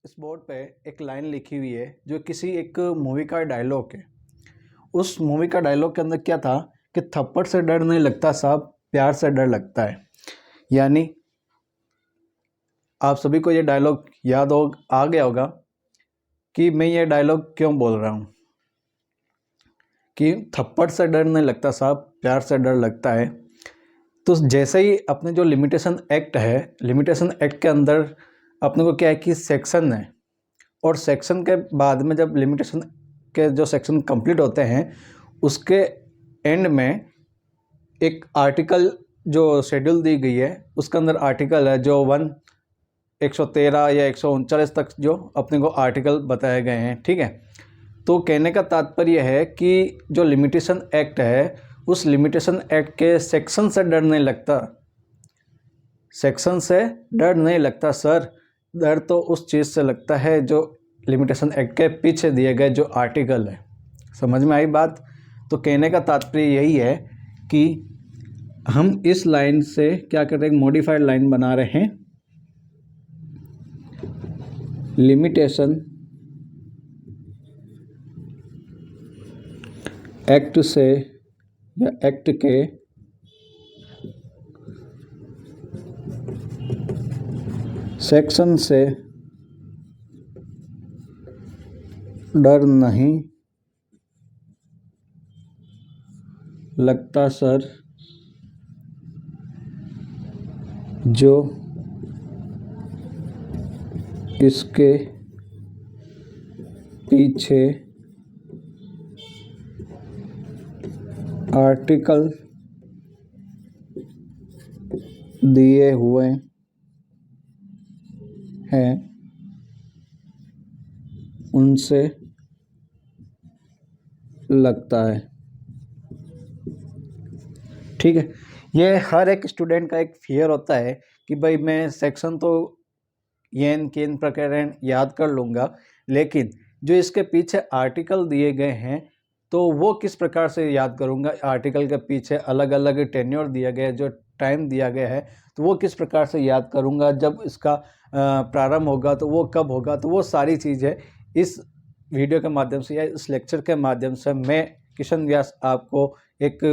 इस बोर्ड पे एक लाइन लिखी हुई है जो किसी एक मूवी का डायलॉग है। उस मूवी का डायलॉग के अंदर क्या था कि थप्पड़ से डर नहीं लगता साहब, प्यार से डर लगता है। यानी आप सभी को ये डायलॉग याद हो आ गया होगा कि मैं ये डायलॉग क्यों बोल रहा हूँ कि थप्पड़ से डर नहीं लगता साहब, प्यार से डर लगता है। तो जैसे ही अपने जो लिमिटेशन एक्ट है, लिमिटेशन एक्ट के अंदर अपने को क्या है कि सेक्शन है, और सेक्शन के बाद में जब लिमिटेशन के जो सेक्शन कंप्लीट होते हैं उसके एंड में एक आर्टिकल जो शेड्यूल दी गई है उसके अंदर आर्टिकल है जो 113 या 139 तक जो अपने को आर्टिकल बताए गए हैं। ठीक है, तो कहने का तात्पर्य है कि जो लिमिटेशन एक्ट है उस लिमिटेशन एक्ट के सेक्शन से डर नहीं लगता, सेक्शन से डर नहीं लगता सर, डर तो उस चीज़ से लगता है जो लिमिटेशन एक्ट के पीछे दिए गए जो आर्टिकल है। समझ में आई बात? तो कहने का तात्पर्य यही है कि हम इस लाइन से क्या कर रहे हैं, मॉडिफाइड लाइन बना रहे हैं। लिमिटेशन एक्ट से या एक्ट के सेक्शन से डर नहीं लगता सर, जो इसके पीछे आर्टिकल दिए हुए हैं उनसे लगता है। ठीक है, ये हर एक स्टूडेंट का एक फियर होता है कि भाई मैं सेक्शन तो येन केन प्रकरण याद कर लूँगा, लेकिन जो इसके पीछे आर्टिकल दिए गए हैं तो वो किस प्रकार से याद करूँगा। आर्टिकल के पीछे अलग अलग टेन्योर दिया गया है, जो टाइम दिया गया है, तो वो किस प्रकार से याद करूँगा, जब इसका प्रारंभ होगा तो वो कब होगा। तो वो सारी चीज़ें इस वीडियो के माध्यम से या इस लेक्चर के माध्यम से मैं किशन व्यास आपको एक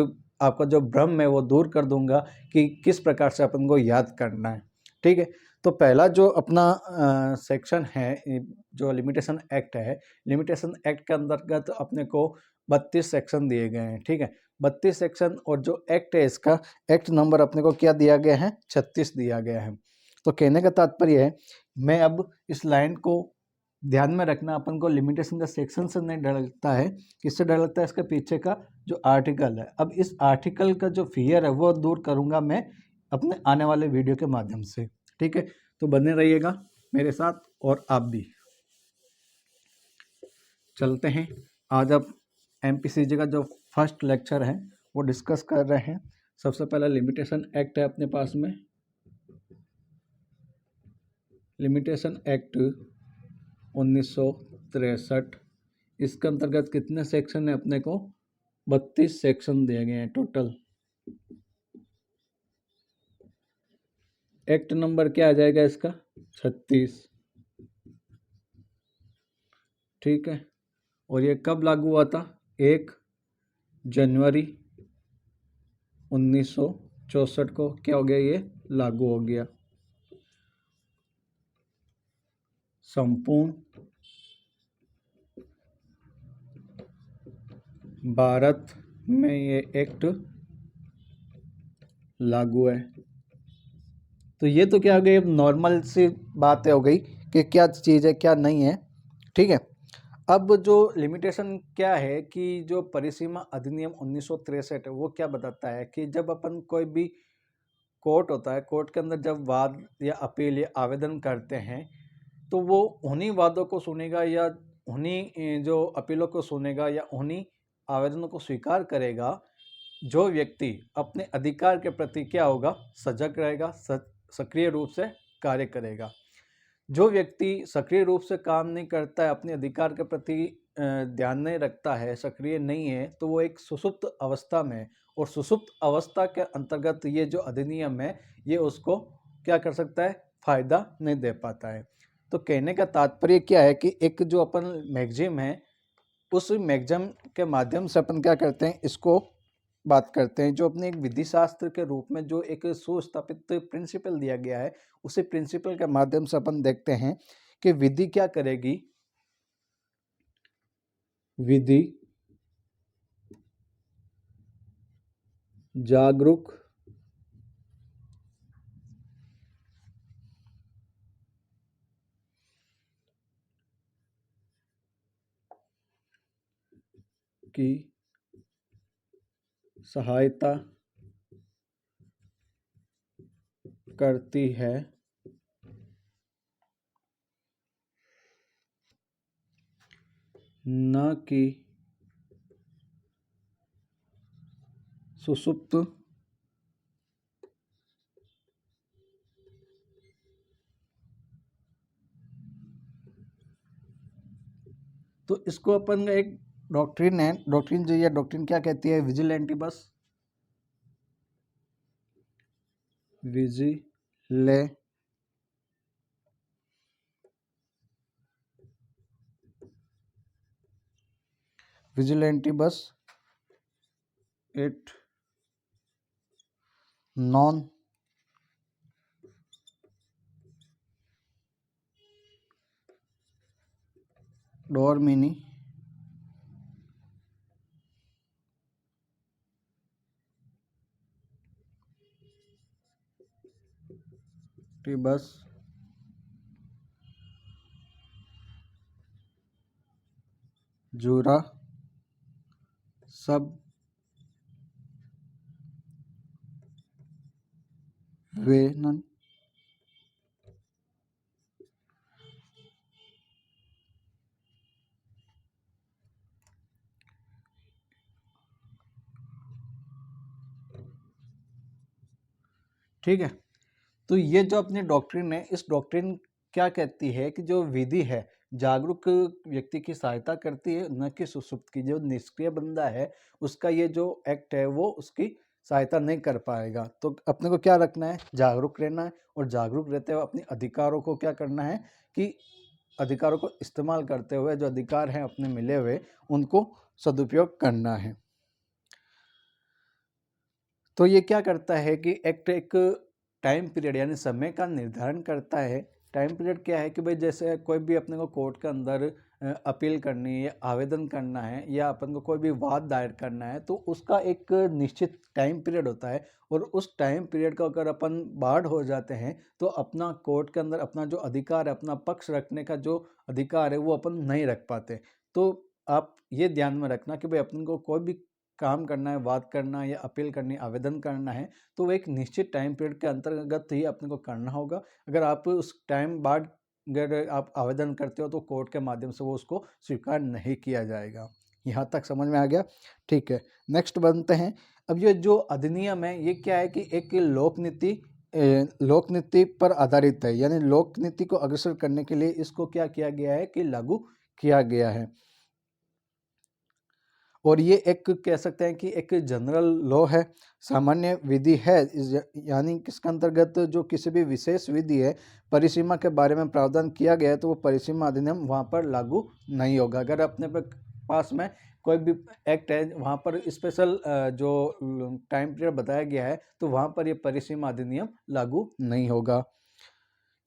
आपका जो भ्रम है वो दूर कर दूंगा कि किस प्रकार से अपन को याद करना है। ठीक है, तो पहला जो अपना सेक्शन है जो लिमिटेशन एक्ट है, लिमिटेशन एक्ट के अंतर्गत अपने को 32 सेक्शन दिए गए हैं। ठीक है, 32 सेक्शन, और जो एक्ट है इसका एक्ट नंबर अपने को क्या दिया गया है, 36 दिया गया है। तो कहने का तात्पर्य है, मैं अब इस लाइन को ध्यान में रखना, अपन को लिमिटेशन का सेक्शन से नहीं डर लगता है, किससे डर लगता है, इसके पीछे का जो आर्टिकल है। अब इस आर्टिकल का जो फियर है वो दूर करूंगा मैं अपने आने वाले वीडियो के माध्यम से। ठीक है, तो बने रहिएगा मेरे साथ, और आप भी। चलते हैं, आज अब एमपीसीजी का जो फर्स्ट लेक्चर है वो डिस्कस कर रहे हैं। सबसे पहला लिमिटेशन एक्ट है अपने पास में, लिमिटेशन एक्ट 1963। इसके अंतर्गत कितने सेक्शन है अपने को, 32 सेक्शन दिए गए हैं टोटल। एक्ट नंबर क्या आ जाएगा इसका, 36। ठीक है, और ये कब लागू हुआ था, 1 जनवरी 1964 को क्या हो गया, ये लागू हो गया। संपूर्ण भारत में ये एक्ट लागू है। तो ये तो क्या हो गई, नॉर्मल सी बात हो गई कि क्या चीज़ है क्या नहीं है। ठीक है, अब जो लिमिटेशन क्या है कि जो परिसीमा अधिनियम 1963 है वो क्या बताता है कि जब अपन कोई भी कोर्ट होता है, कोर्ट के अंदर जब वाद या अपील या आवेदन करते हैं तो वो उन्हीं वादों को सुनेगा या उन्हीं जो अपीलों को सुनेगा या उन्हीं आवेदनों को स्वीकार करेगा जो व्यक्ति अपने अधिकार के प्रति क्या होगा, सजग रहेगा, सक्रिय रूप से कार्य करेगा। जो व्यक्ति सक्रिय रूप से काम नहीं करता है, अपने अधिकार के प्रति ध्यान नहीं रखता है, सक्रिय नहीं है, तो वो एक सुसुप्त अवस्था में, और सुसुप्त अवस्था के अंतर्गत ये जो अधिनियम है ये उसको क्या कर सकता है, फायदा नहीं दे पाता है। तो कहने का तात्पर्य क्या है कि एक जो अपन मैगजीम है, उस मैगजीम के माध्यम से अपन क्या करते हैं, इसको बात करते हैं। जो अपने एक विधि शास्त्र के रूप में जो एक सुस्थापित प्रिंसिपल दिया गया है, उसी प्रिंसिपल के माध्यम से अपन देखते हैं कि विधि क्या करेगी। विधि जागरूक की सहायता करती है, न कि सुषुप्त तो इसको अपन एक डॉक्ट्रिन है, डॉक्ट्रिन जो ये डॉक्ट्रिन क्या कहती है, विजिलेंटिबस विजिले विजिलेंटिबस इट नॉन डोरमिनी टिबस जूरा सब वेनन ठीक है। तो ये जो अपनी डॉक्ट्रिन है, इस डॉक्ट्रिन क्या कहती है कि जो विधि है जागरूक व्यक्ति की सहायता करती है, न कि सुषुप्त की। जो निष्क्रिय बंदा है उसका ये जो एक्ट है वो उसकी सहायता नहीं कर पाएगा। तो अपने को क्या रखना है, जागरूक रहना है, और जागरूक रहते हुए अपने अधिकारों को क्या करना है कि अधिकारों को इस्तेमाल करते हुए जो अधिकार हैं अपने मिले हुए उनको सदुपयोग करना है। तो ये क्या करता है कि एक्ट एक टाइम पीरियड यानी समय का निर्धारण करता है। टाइम पीरियड क्या है कि भाई जैसे कोई भी अपने को कोर्ट के अंदर अपील करनी है, आवेदन करना है, या अपन को कोई भी वाद दायर करना है, तो उसका एक निश्चित टाइम पीरियड होता है। और उस टाइम पीरियड को अगर अपन बाढ़ हो जाते हैं तो अपना कोर्ट के अंदर अपना जो अधिकार है, अपना पक्ष रखने का जो अधिकार है वो अपन नहीं रख पाते। तो आप ये ध्यान में रखना कि भाई अपन को कोई भी काम करना है, वाद करना है या अपील करनी, आवेदन करना है, तो वो एक निश्चित टाइम पीरियड के अंतर्गत ही अपने को करना होगा। अगर आप उस टाइम बाद अगर आप आवेदन करते हो तो कोर्ट के माध्यम से वो उसको स्वीकार नहीं किया जाएगा। यहाँ तक समझ में आ गया? ठीक है, नेक्स्ट बनते हैं। अब ये जो अधिनियम है ये क्या है कि एक लोक नीति पर आधारित है, यानी लोक नीति को अग्रसर करने के लिए इसको क्या किया गया है कि लागू किया गया है। और ये एक कह सकते हैं कि एक जनरल लॉ है, सामान्य विधि है, यानी किसके अंतर्गत जो किसी भी विशेष विधि है परिसीमा के बारे में प्रावधान किया गया है तो वो परिसीमा अधिनियम वहाँ पर लागू नहीं होगा। अगर अपने पास में कोई भी एक्ट है वहाँ पर स्पेशल जो टाइम पीरियड बताया गया है तो वहाँ पर ये परिसीमा अधिनियम लागू नहीं होगा।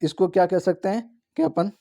इसको क्या कह सकते हैं कि अपन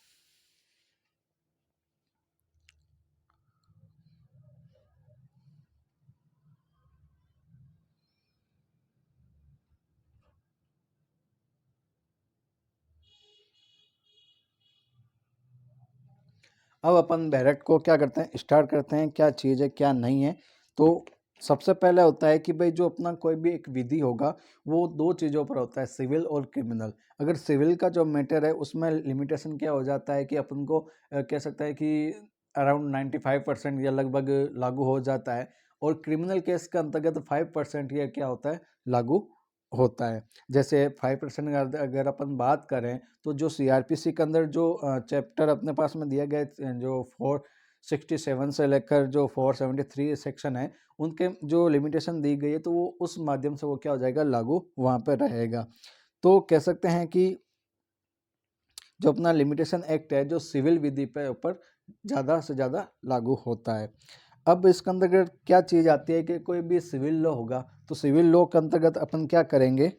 अब अपन डायरेक्ट को क्या करते हैं, स्टार्ट करते हैं, क्या चीज़ है क्या नहीं है। तो सबसे पहले होता है कि भाई जो अपना कोई भी एक विधि होगा वो दो चीज़ों पर होता है, सिविल और क्रिमिनल। अगर सिविल का जो मैटर है उसमें लिमिटेशन क्या हो जाता है कि अपन को कह सकते हैं कि अराउंड 95% या लगभग लागू हो जाता है, और क्रिमिनल केस के अंतर्गत 5% या क्या होता है, लागू होता है। जैसे 5% अगर अपन बात करें तो जो सीआरपीसी के अंदर जो चैप्टर अपने पास में दिया गया है, जो 467 से लेकर जो 473 सेक्शन है उनके जो लिमिटेशन दी गई है तो वो उस माध्यम से वो क्या हो जाएगा, लागू वहाँ पर रहेगा। तो कह सकते हैं कि जो अपना लिमिटेशन एक्ट है जो सिविल विधि पे ऊपर ज़्यादा से ज़्यादा लागू होता है। अब इसके अंतर्गत क्या चीज़ आती है कि कोई भी सिविल लॉ होगा तो सिविल लॉ के अंतर्गत अपन क्या करेंगे,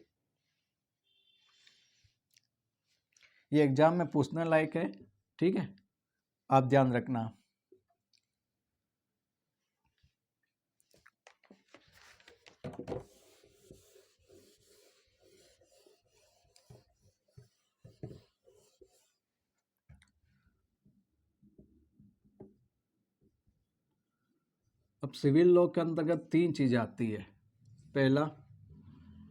ये एग्जाम में पूछने लायक है, ठीक है, आप ध्यान रखना। अब सिविल लॉ के अंतर्गत 3 चीज़ें आती है। पहला,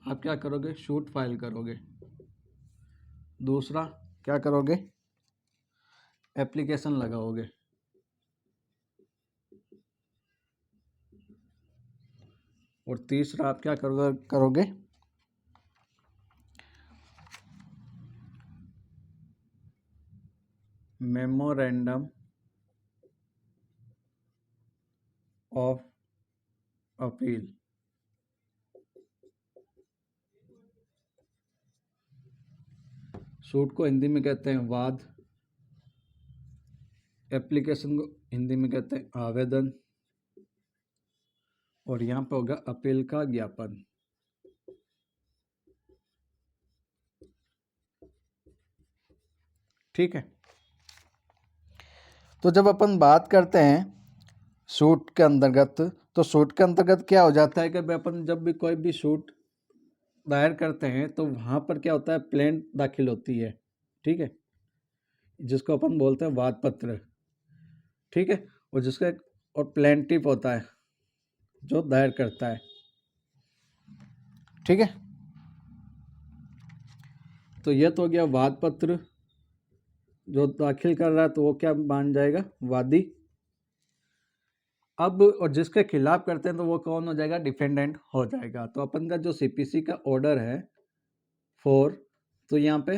आप क्या करोगे, शूट फाइल करोगे। दूसरा क्या करोगे, एप्लीकेशन लगाओगे। और तीसरा आप क्या करोगे, मेमोरेंडम ऑफ अपील। सूट को हिंदी में कहते हैं वाद, एप्लीकेशन को हिंदी में कहते हैं आवेदन, और यहाँ पे होगा अपील का ज्ञापन। ठीक है, तो जब अपन बात करते हैं सूट के अंतर्गत, तो सूट के अंतर्गत क्या हो जाता है कि भाई अपन जब भी कोई भी सूट दायर करते हैं तो वहाँ पर क्या होता है, प्लेंट दाखिल होती है, ठीक है, जिसको अपन बोलते हैं वाद पत्र, ठीक है, और जिसका और प्लेंटिफ होता है जो दायर करता है, ठीक है। तो यह तो हो गया वाद पत्र, जो दाखिल कर रहा है तो वो क्या मान जाएगा, वादी। अब और जिसके खिलाफ करते हैं तो वो कौन हो जाएगा, डिफेंडेंट हो जाएगा। तो अपन का जो सीपीसी का ऑर्डर है 4, तो यहाँ पे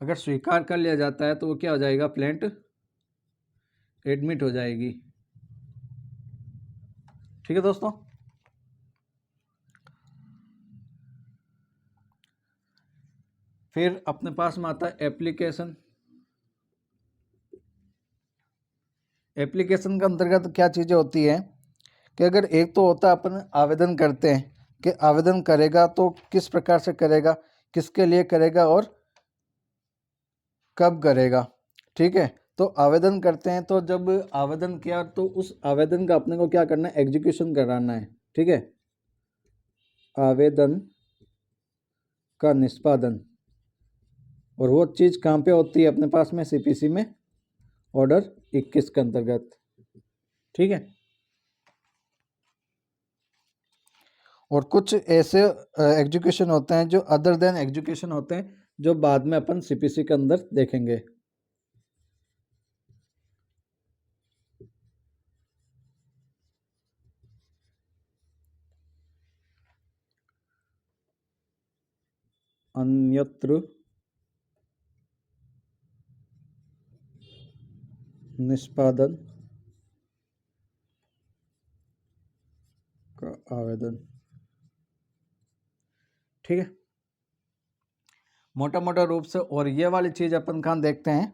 अगर स्वीकार कर लिया जाता है तो वो क्या हो जाएगा, प्लेंट एडमिट हो जाएगी। ठीक है दोस्तों, फिर अपने पास में आता है एप्लीकेशन। एप्लीकेशन के अंतर्गत क्या चीज़ें होती है कि अगर एक तो होता है अपन आवेदन करते हैं कि आवेदन करेगा तो किस प्रकार से करेगा, किसके लिए करेगा और कब करेगा, ठीक है। तो आवेदन करते हैं तो जब आवेदन किया तो उस आवेदन का अपने को क्या करना है, एग्जीक्यूशन कराना है, ठीक है, आवेदन का निष्पादन। और वो चीज़ कहाँ पे होती है अपने पास में, सीपीसी में ऑर्डर 21 के अंतर्गत, ठीक है। और कुछ ऐसे एग्जीक्यूशन होते हैं जो अदर देन एग्जीक्यूशन होते हैं, जो बाद में अपन सीपीसी के अंदर देखेंगे। अन्यत्र निष्पादन का आवेदन, ठीक है, मोटा मोटा रूप से। और ये वाली चीज अपन कहाँ देखते हैं,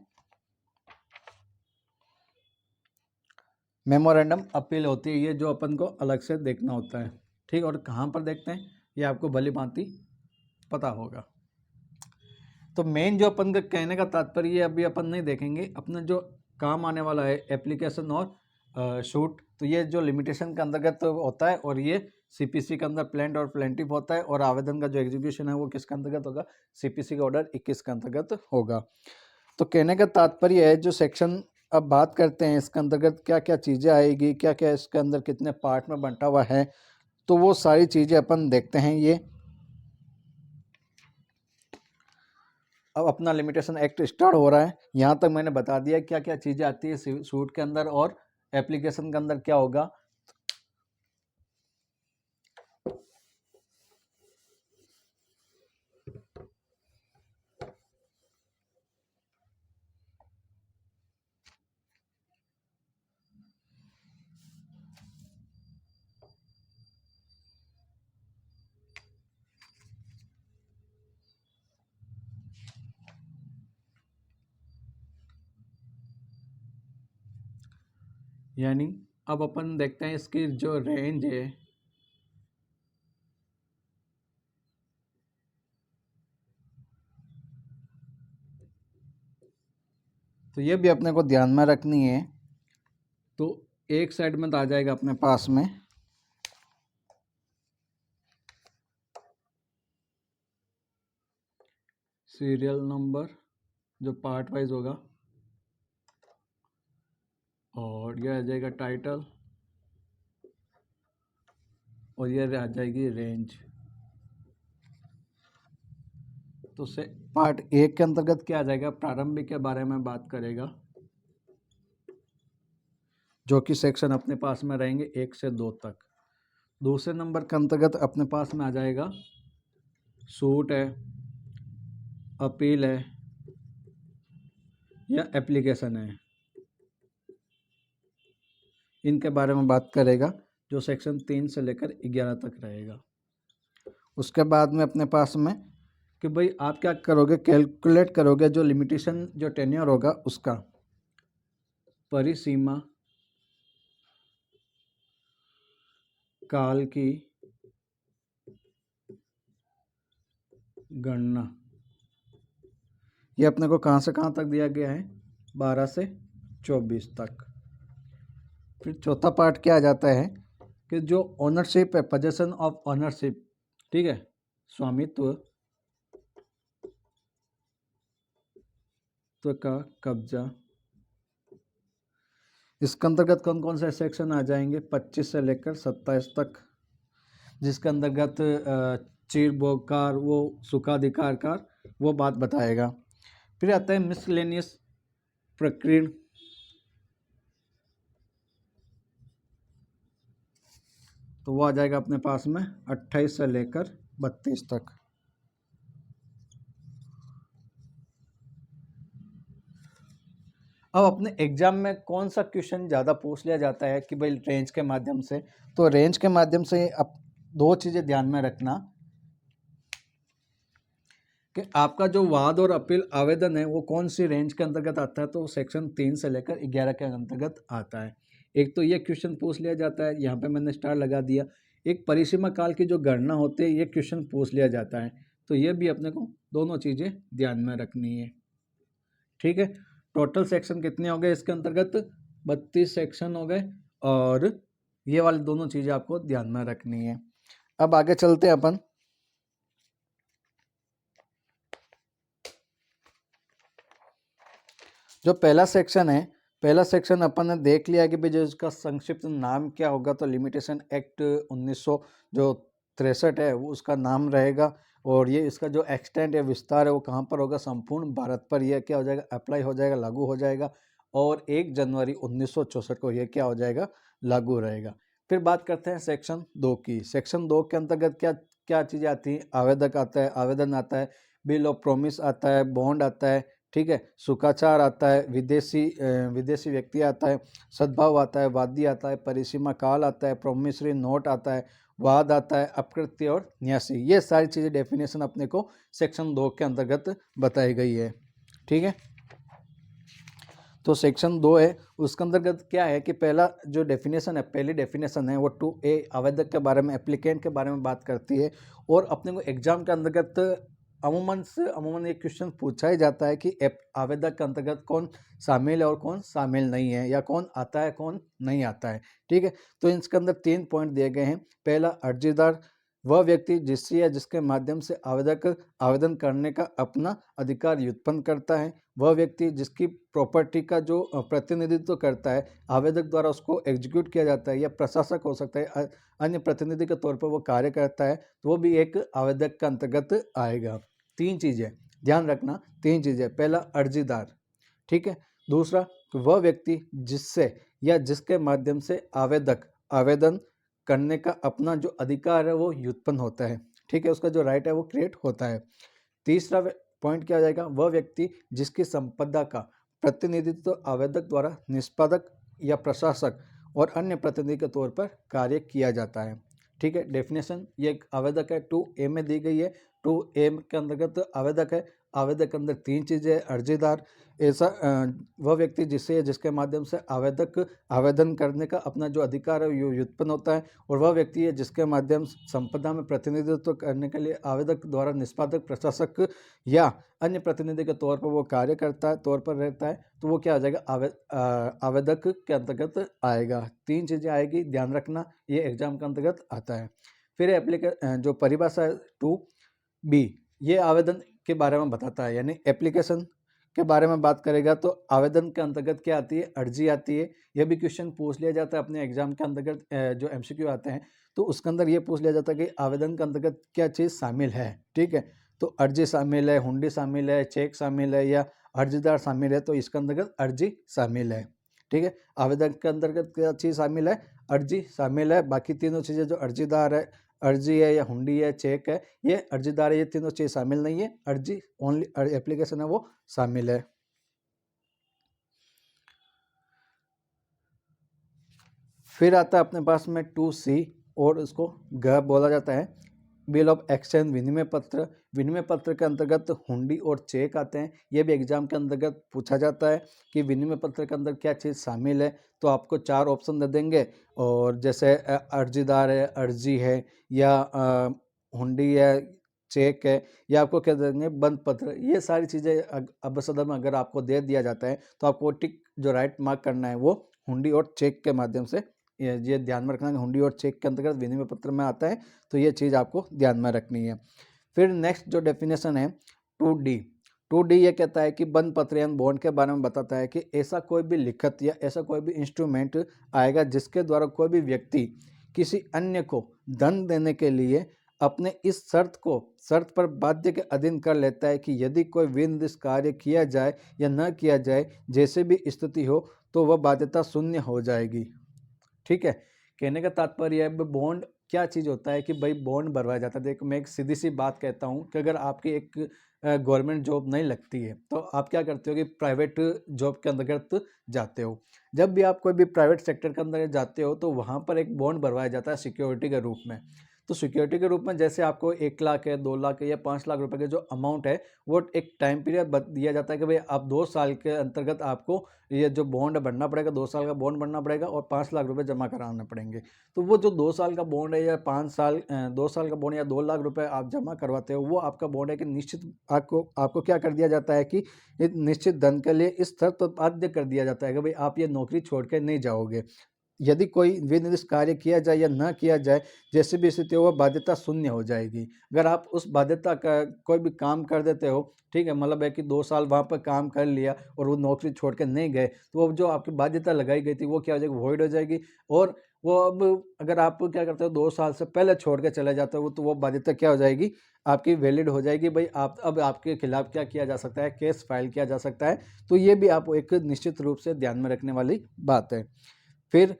मेमोरेंडम अपील होती है, ये जो अपन को अलग से देखना होता है, ठीक। और कहाँ पर देखते हैं ये आपको भली भांति पता होगा। तो मेन जो अपन का कहने का तात्पर्य ये अभी अपन नहीं देखेंगे, अपने जो काम आने वाला है एप्लीकेशन और शूट, तो ये जो लिमिटेशन के अंतर्गत होता है, और ये सीपीसी के अंदर प्लेंट और प्लेंटिव होता है, और आवेदन का जो एग्जीक्यूशन है वो किसके अंतर्गत होगा, सीपीसी का ऑर्डर 21 के अंतर्गत होगा। तो कहने का तात्पर्य है जो सेक्शन अब बात करते हैं इसके अंतर्गत क्या क्या चीज़ें आएगी, क्या क्या इसके अंदर कितने पार्ट में बंटा हुआ है, तो वो सारी चीज़ें अपन देखते हैं। ये अब अपना लिमिटेशन एक्ट स्टार्ट हो रहा है, यहाँ तक मैंने बता दिया क्या क्या चीज़ें आती है सूट के अंदर और एप्लीकेशन के अंदर क्या होगा। यानी अब अपन देखते हैं इसकी जो रेंज है, तो ये भी अपने को ध्यान में रखनी है। तो एक साइड में तो आ जाएगा अपने पास में सीरियल नंबर जो पार्ट वाइज होगा, और ये आ जाएगा टाइटल, और ये आ जाएगी रेंज। तो से पार्ट एक के अंतर्गत क्या आ जाएगा, प्रारंभिक के बारे में बात करेगा, जो कि सेक्शन अपने पास में रहेंगे 1 से 2 तक। दूसरे नंबर के अंतर्गत अपने पास में आ जाएगा सूट है, अपील है या एप्लीकेशन है, इनके बारे में बात करेगा, जो सेक्शन 3 से लेकर 11 तक रहेगा। उसके बाद में अपने पास में कि भाई आप क्या करोगे, कैलकुलेट करोगे जो लिमिटेशन जो टेन्योर होगा उसका, परिसीमा काल की गणना। ये अपने को कहाँ से कहाँ तक दिया गया है, 12 से 24 तक। फिर चौथा पार्ट क्या आ जाता है कि जो ओनरशिप है, पोजेशन ऑफ ओनरशिप, ठीक है, स्वामित्व का कब्जा। इसके अंतर्गत कौन कौन से सेक्शन आ जाएंगे, 25 से लेकर 27 तक, जिसके अंतर्गत चीरबोकार वो सुखाधिकार का वो बात बताएगा। फिर आता है मिसलेनियस प्रकीर्ण, तो वो आ जाएगा अपने पास में 28 से लेकर 32 तक। अब अपने एग्जाम में कौन सा क्वेश्चन ज़्यादा पूछ लिया जाता है कि भाई रेंज के माध्यम से, तो रेंज के माध्यम से अब 2 चीज़ें ध्यान में रखना कि आपका जो वाद और अपील आवेदन है वो कौन सी रेंज के अंतर्गत आता है, तो सेक्शन 3 से लेकर 11 के अंतर्गत आता है। एक तो ये क्वेश्चन पूछ लिया जाता है, यहाँ पे मैंने स्टार लगा दिया। एक परिसीमा काल की जो गणना होती है, ये क्वेश्चन पूछ लिया जाता है, तो ये भी अपने को दोनों चीज़ें ध्यान में रखनी है, ठीक है। टोटल सेक्शन कितने हो गए इसके अंतर्गत, 32 सेक्शन हो गए, और ये वाली दोनों चीज़ें आपको ध्यान में रखनी है। अब आगे चलते हैं अपन, जो पहला सेक्शन है, पहला सेक्शन अपन ने देख लिया कि भाई जो इसका संक्षिप्त नाम क्या होगा, तो लिमिटेशन एक्ट 1963 है वो उसका नाम रहेगा, और ये इसका जो एक्सटेंट है, विस्तार है, वो कहाँ पर होगा, संपूर्ण भारत पर यह क्या हो जाएगा, अप्लाई हो जाएगा, लागू हो जाएगा, और 1 जनवरी 1964 को यह क्या हो जाएगा, लागू रहेगा। फिर बात करते हैं सेक्शन 2 की। सेक्शन 2 के अंतर्गत क्या क्या चीज़ें आती हैं, आवेदक आता है, आवेदन आता है, बिल ऑफ प्रोमिस आता है, बॉन्ड आता है, ठीक है, सुखाचार आता है, विदेशी व्यक्ति आता है, सद्भाव आता है, वादी आता है, परिसीमा काल आता है, प्रोमिसरी नोट आता है, वाद आता है, अपकृत्य और न्यासी। ये सारी चीज़ें डेफिनेशन अपने को सेक्शन 2 के अंतर्गत बताई गई है, ठीक है। तो सेक्शन 2 है, उसके अंतर्गत क्या है कि पहला जो डेफिनेशन है, पहली डेफिनेशन है वो 2A आवेदक के बारे में, एप्लीकेंट के बारे में बात करती है, और अपने को एग्जाम के अंतर्गत अमूमन ये क्वेश्चन पूछा ही जाता है कि आवेदक के अंतर्गत कौन शामिल है और कौन शामिल नहीं है, या कौन आता है कौन नहीं आता है, ठीक है। तो इसके अंदर 3 पॉइंट दिए गए हैं। पहला, अर्जीदार वह व्यक्ति जिससे या जिसके माध्यम से आवेदक आवेदन करने का अपना अधिकार व्युत्पन्न करता है, वह व्यक्ति जिसकी प्रॉपर्टी का जो प्रतिनिधित्व करता है, आवेदक द्वारा उसको एग्जीक्यूट किया जाता है, या प्रशासक हो सकता है, अन्य प्रतिनिधि के तौर पर वो कार्य करता है, तो वो भी एक आवेदक के अंतर्गत आएगा। 3 चीज़ें ध्यान रखना, 3 चीज़ें। पहला, अर्जीदार, ठीक है। दूसरा, वह व्यक्ति जिससे या जिसके माध्यम से आवेदक आवेदन करने का अपना जो अधिकार है वो व्युत्पन्न होता है, ठीक है, उसका जो राइट है वो क्रिएट होता है। तीसरा पॉइंट क्या आ जाएगा, वह व्यक्ति जिसकी संपदा का प्रतिनिधित्व आवेदक द्वारा निष्पादक या प्रशासक और अन्य प्रतिनिधि के तौर पर कार्य किया जाता है, ठीक है। डेफिनेशन ये एक आवेदक है, 2A में दी गई है। 2A के अंतर्गत आवेदक है, आवेदक के अंदर तीन चीज़ें, अर्जीदार ऐसा वह व्यक्ति जिससे जिसके माध्यम से आवेदक आवेदन करने का अपना जो अधिकार है वो व्युत्पन्न होता है, और वह व्यक्ति है जिसके माध्यम से संपदा में प्रतिनिधित्व करने के लिए आवेदक द्वारा निष्पादक, प्रशासक या अन्य प्रतिनिधि के तौर पर वो कार्य करता है, तौर पर रहता है, तो वो क्या हो जाएगा, आवेदक के अंतर्गत आएगा। तीन चीज़ें आएगी, ध्यान रखना, ये एग्जाम के अंतर्गत आता है। फिर जो परिभाषा है 2B, ये आवेदन के बारे में बताता है, यानी एप्लीकेशन के बारे में बात करेगा तो आवेदन के अंतर्गत क्या आती है, अर्जी आती है। यह भी क्वेश्चन पूछ लिया जाता है अपने एग्जाम के अंतर्गत, जो MCQ आते हैं तो उसके अंदर ये पूछ लिया जाता है कि आवेदन के अंतर्गत क्या चीज़ शामिल है। ठीक है, तो अर्जी शामिल है, हुंडी शामिल है, चेक शामिल है या अर्जीदार शामिल है, तो इसके अंतर्गत अर्जी शामिल है। ठीक है, आवेदन के अंतर्गत क्या चीज़ शामिल है, अर्जी शामिल है। बाकी तीनों चीज़ें जो अर्जीदार है, अर्जी है या हुंडी है, चेक है, ये अर्जीदार है, ये तीनों चीज़ शामिल नहीं है। अर्जी ओनली एप्लीकेशन है वो शामिल है। फिर आता है अपने पास में 2C, और उसको ग बोला जाता है, बिल ऑफ एक्सचेंज, विनिमय पत्र। विनिमय पत्र के अंतर्गत हुंडी और चेक आते हैं। ये भी एग्जाम के अंतर्गत पूछा जाता है कि विनिमय पत्र के अंदर क्या चीज़ शामिल है, तो आपको 4 ऑप्शन दे देंगे, और जैसे अर्जीदार है, अर्जी है, या हुंडी है, चेक है, या आपको क्या देंगे, बंद पत्र। ये सारी चीज़ें अब सदम अगर आपको दे दिया जाता है तो आपको टिक जो राइट मार्क करना है वो हुंडी और चेक के माध्यम से, ये ध्यान में रखना है, हुंडी और चेक के अंतर्गत विनिमय पत्र में आता है, तो ये चीज़ आपको ध्यान में रखनी है। फिर नेक्स्ट जो डेफिनेशन है 2D, 2D ये कहता है कि बंद पत्र यानी बॉन्ड के बारे में बताता है कि ऐसा कोई भी लिखित या ऐसा कोई भी इंस्ट्रूमेंट आएगा जिसके द्वारा कोई भी व्यक्ति किसी अन्य को धन देने के लिए अपने इस शर्त पर बाध्य के अधीन कर लेता है कि यदि कोई विनिर्दिष्ट कार्य किया जाए या न किया जाए, जैसे भी स्थिति हो, तो वह बाध्यता शून्य हो जाएगी। ठीक है, कहने का तात्पर्य है बॉन्ड क्या चीज़ होता है कि भाई बॉन्ड भरवाया जाता है। देखो मैं एक सीधी सी बात कहता हूँ कि अगर आपकी एक गवर्नमेंट जॉब नहीं लगती है तो आप क्या करते हो कि प्राइवेट जॉब के अंतर्गत जाते हो। जब भी आप कोई भी प्राइवेट सेक्टर के अंदर जाते हो तो वहाँ पर एक बॉन्ड भरवाया जाता है सिक्योरिटी के रूप में। तो सिक्योरिटी के रूप में जैसे आपको 1 लाख है, 2 लाख है या 5 लाख रुपए के जो अमाउंट है वो एक टाइम पीरियड दिया जाता है कि भाई आप 2 साल के अंतर्गत आपको ये जो बॉन्ड भरना पड़ेगा, 2 साल का बॉन्ड भरना पड़ेगा और 5 लाख रुपए जमा कराने पड़ेंगे। तो वो जो 2 साल का बॉन्ड है या 2 साल का बॉन्ड या 2 लाख रुपए आप जमा करवाते हो, वो आपका बॉन्ड है कि निश्चित आपको क्या कर दिया जाता है कि एक निश्चित धन के लिए इस शर्त पर बाध्य कर दिया जाता है कि भाई आप ये नौकरी छोड़ के नहीं जाओगे। यदि कोई विनिर्दिष्ट कार्य किया जाए या न किया जाए, जैसे भी स्थिति हो, वह बाध्यता शून्य हो जाएगी। अगर आप उस बाध्यता का कोई भी काम कर देते हो, ठीक है, मतलब है कि 2 साल वहाँ पर काम कर लिया और वो नौकरी छोड़ के नहीं गए, तो वो जो आपकी बाध्यता लगाई गई थी वो क्या हो जाएगी, वॉइड हो जाएगी। और वो अब अगर आप क्या करते हो 2 साल से पहले छोड़ के चले जाते हो तो वो बाध्यता क्या हो जाएगी, आपकी वैलिड हो जाएगी। भाई आप अब आपके खिलाफ क्या किया जा सकता है, केस फाइल किया जा सकता है। तो ये भी आप एक निश्चित रूप से ध्यान में रखने वाली बात है। फिर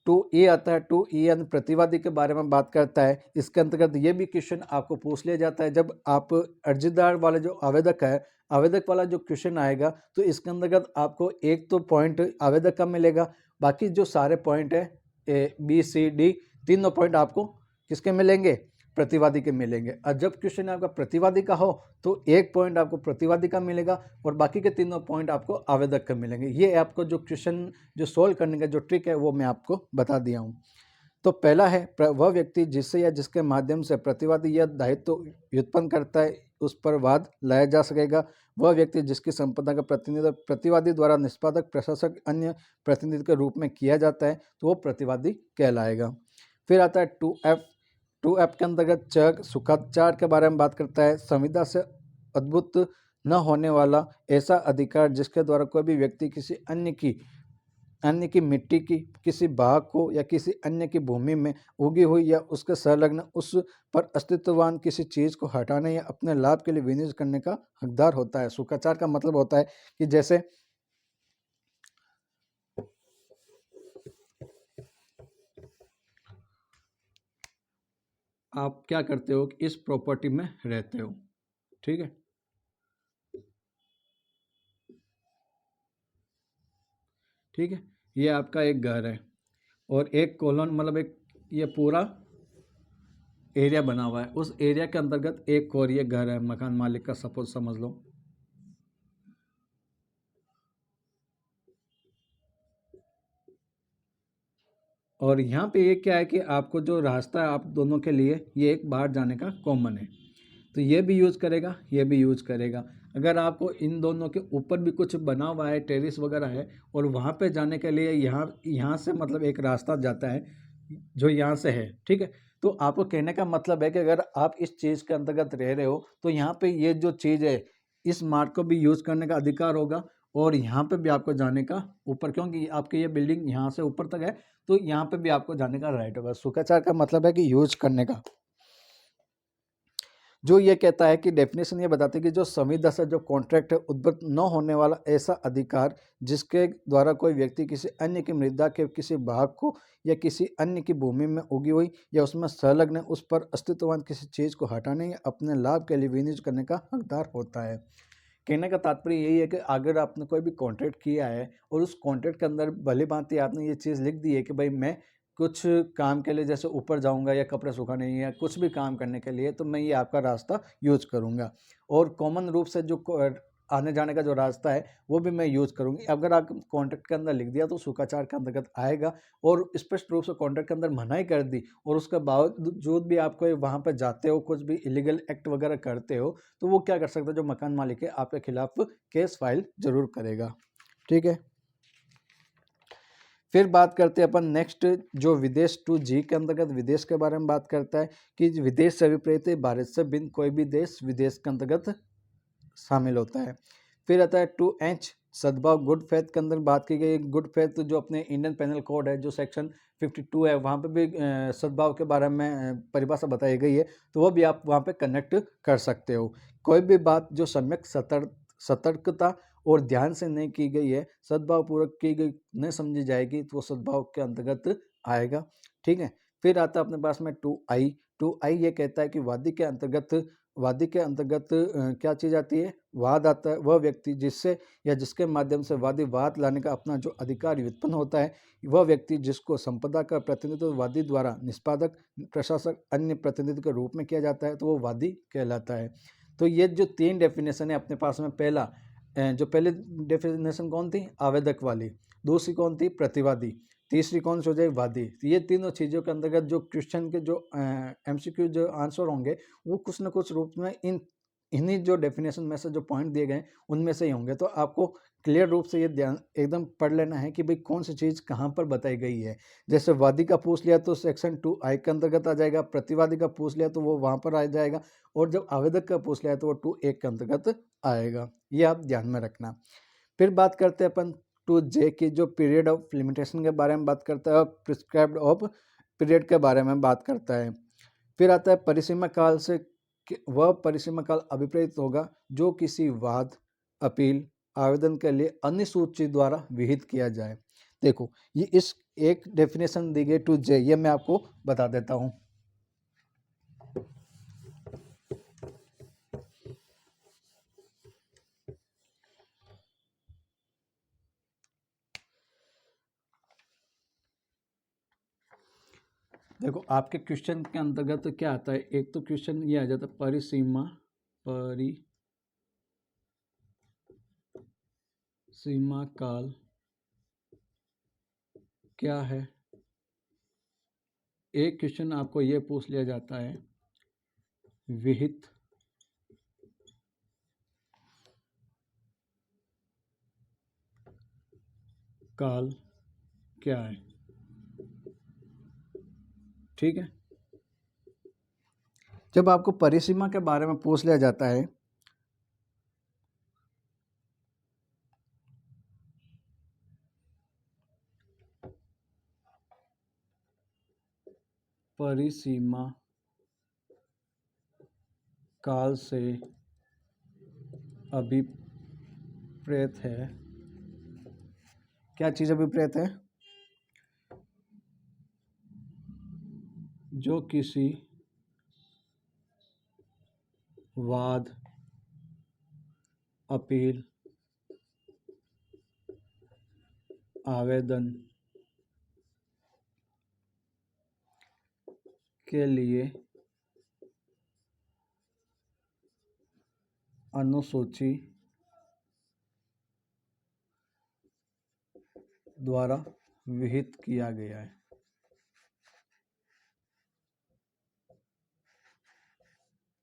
2A आता है, 2E यानी प्रतिवादी के बारे में बात करता है। इसके अंतर्गत ये भी क्वेश्चन आपको पूछ लिया जाता है जब आप अर्जीदार वाले जो आवेदक है, आवेदक वाला जो क्वेश्चन आएगा तो इसके अंतर्गत आपको एक तो पॉइंट आवेदक का मिलेगा, बाकी जो सारे पॉइंट है A, B, C, D तीनों पॉइंट आपको किसके मिलेंगे, प्रतिवादी के मिलेंगे। और जब क्वेश्चन आपका प्रतिवादी का हो तो एक पॉइंट आपको प्रतिवादी का मिलेगा और बाकी के तीनों पॉइंट आपको आवेदक का मिलेंगे। ये आपको जो क्वेश्चन जो सोल्व करने का जो ट्रिक है वो मैं आपको बता दिया हूँ। तो पहला है वह व्यक्ति जिससे या जिसके माध्यम से प्रतिवादी यह दायित्व व्युत्पन्न करता है उस पर वाद लाया जा सकेगा। वह व्यक्ति जिसकी संपदा का प्रतिनिधित्व प्रतिवादी द्वारा निष्पादक, प्रशासक, अन्य प्रतिनिधि के रूप में किया जाता है तो वो प्रतिवादी कहलाएगा। फिर आता है 2F के अंतर्गत चक सुखाचार के बारे में बात करता है। संविदा से अद्भुत न होने वाला ऐसा अधिकार जिसके द्वारा कोई भी व्यक्ति किसी अन्य की मिट्टी की किसी भाग को या किसी अन्य की भूमि में उगी हुई या उसके संलग्न उस पर अस्तित्ववान किसी चीज़ को हटाने या अपने लाभ के लिए विनियोजित करने का हकदार होता है। सुखाचार का मतलब होता है कि जैसे आप क्या करते हो कि इस प्रॉपर्टी में रहते हो, ठीक है, ठीक है, ये आपका एक घर है और एक कॉलोन मतलब एक ये पूरा एरिया बना हुआ है, उस एरिया के अंतर्गत एक और ये घर है मकान मालिक का, सपोज समझ लो। और यहाँ पे ये क्या है कि आपको जो रास्ता है आप दोनों के लिए, ये एक बाहर जाने का कॉमन है, तो ये भी यूज़ करेगा, ये भी यूज़ करेगा। अगर आपको इन दोनों के ऊपर भी कुछ बना हुआ है, टेरिस वगैरह है, और वहाँ पे जाने के लिए यहाँ यहाँ से मतलब एक रास्ता जाता है जो यहाँ से है, ठीक है। तो आपको कहने का मतलब है कि अगर आप इस चीज़ के अंतर्गत रह रहे हो तो यहाँ पे ये जो चीज़ है इस मार्ग को भी यूज़ करने का अधिकार होगा, और यहाँ पे भी आपको जाने का ऊपर, क्योंकि आपकी ये बिल्डिंग यहाँ से ऊपर तक है, तो यहाँ पे भी आपको जाने का राइट होगा। सुखाचार का मतलब है कि यूज करने का। जो ये कहता है कि डेफिनेशन ये बताती है कि जो संविदा से जो कॉन्ट्रैक्ट है उद्भूत न होने वाला ऐसा अधिकार जिसके द्वारा कोई व्यक्ति किसी अन्य की मृदा के किसी भाग को या किसी अन्य की भूमि में उगी हुई या उसमें संलग्न उस पर अस्तित्ववान किसी चीज को हटाने या अपने लाभ के लिए विनियोज करने का हकदार होता है। कहने का तात्पर्य यही है कि अगर आपने कोई भी कॉन्ट्रैक्ट किया है और उस कॉन्ट्रैक्ट के अंदर भली भांति आपने ये चीज़ लिख दी है कि भाई मैं कुछ काम के लिए जैसे ऊपर जाऊंगा या कपड़े सुखाने या कुछ भी काम करने के लिए, तो मैं ये आपका रास्ता यूज करूंगा, और कॉमन रूप से जो आने जाने का जो रास्ता है वो भी मैं यूज करूंगी। अगर आप कॉन्ट्रैक्ट के अंदर लिख दिया तो सुखाचार के अंतर्गत आएगा, और स्पष्ट रूप से कॉन्ट्रैक्ट के अंदर मनाही कर दी और उसके बावजूद भी आप कोई वहाँ पर जाते हो, कुछ भी इलीगल एक्ट वगैरह करते हो, तो वो क्या कर सकता है, जो मकान मालिक है आपके खिलाफ केस फाइल जरूर करेगा। ठीक है, फिर बात करते हैं अपन नेक्स्ट, जो विदेश 2G के अंतर्गत विदेश के बारे में बात करता है कि विदेश से विपरीत भारत से भिन्न कोई भी देश विदेश के अंतर्गत शामिल होता है। फिर आता है 2H सद्भाव गुड फेथ के अंदर बात की गई। गुड फेथ जो अपने इंडियन पेनल कोड है जो सेक्शन 52 है, वहाँ पे भी सद्भाव के बारे में परिभाषा बताई गई है, तो वो भी आप वहाँ पे कनेक्ट कर सकते हो। कोई भी बात जो सम्यक सतर्कता और ध्यान से नहीं की गई है, सद्भाव पूर्वक की गई नहीं समझी जाएगी, तो वो सद्भाव के अंतर्गत आएगा। ठीक है, फिर आता है अपने पास में 2I ये कहता है कि वादी के अंतर्गत क्या चीज़ आती है, वाद आता है। वह व्यक्ति जिससे या जिसके माध्यम से वादी वाद लाने का अपना जो अधिकार व्युत्पन्न होता है, वह व्यक्ति जिसको संपदा का प्रतिनिधित्व वादी द्वारा निष्पादक प्रशासक अन्य प्रतिनिधि के रूप में किया जाता है, तो वो वादी कहलाता है। तो ये जो 3 डेफिनेशन है अपने पास में, जो पहले डेफिनेशन कौन थी, आवेदक वाली, दूसरी कौन थी, प्रतिवादी, तीसरी कौन सी हो जाए, वादी। तो ये तीनों चीज़ों के अंतर्गत जो क्वेश्चन के जो MCQ जो आंसर होंगे वो कुछ न कुछ रूप में इन्हीं जो डेफिनेशन में से जो पॉइंट दिए गए उनमें से ही होंगे। तो आपको क्लियर रूप से ये ध्यान एकदम पढ़ लेना है कि भाई कौन सी चीज़ कहाँ पर बताई गई है। जैसे वादी का पूछ लिया तो सेक्शन 2I के अंतर्गत आ जाएगा, प्रतिवादी का पूछ लिया तो वो वहाँ पर आ जाएगा, और जब आवेदक का पूछ लिया तो वो 2A के अंतर्गत आएगा। ये आप ध्यान में रखना। फिर बात करते हैं अपन 2J की, जो पीरियड ऑफ लिमिटेशन के बारे में बात करता है और प्रिस्क्राइब्ड ऑफ पीरियड के बारे में बात करता है। फिर आता है परिसीमा काल से, वह परिसीमा काल अभिप्रेत होगा जो किसी वाद, अपील, आवेदन के लिए अन्य सूची द्वारा विहित किया जाए। देखो ये इस एक डेफिनेशन दी गई 2J, ये मैं आपको बता देता हूँ। देखो आपके क्वेश्चन के अंतर्गत क्या आता है, एक तो क्वेश्चन ये आ जाता है परिसीमा काल क्या है। एक क्वेश्चन आपको ये पूछ लिया जाता है विहित काल क्या है। ठीक है, जब आपको परिसीमा के बारे में पूछ लिया जाता है परिसीमा काल से अभिप्रेत है, क्या चीज़ अभिप्रेत है, जो किसी वाद, अपील, आवेदन के लिए अनुसूची द्वारा विहित किया गया है।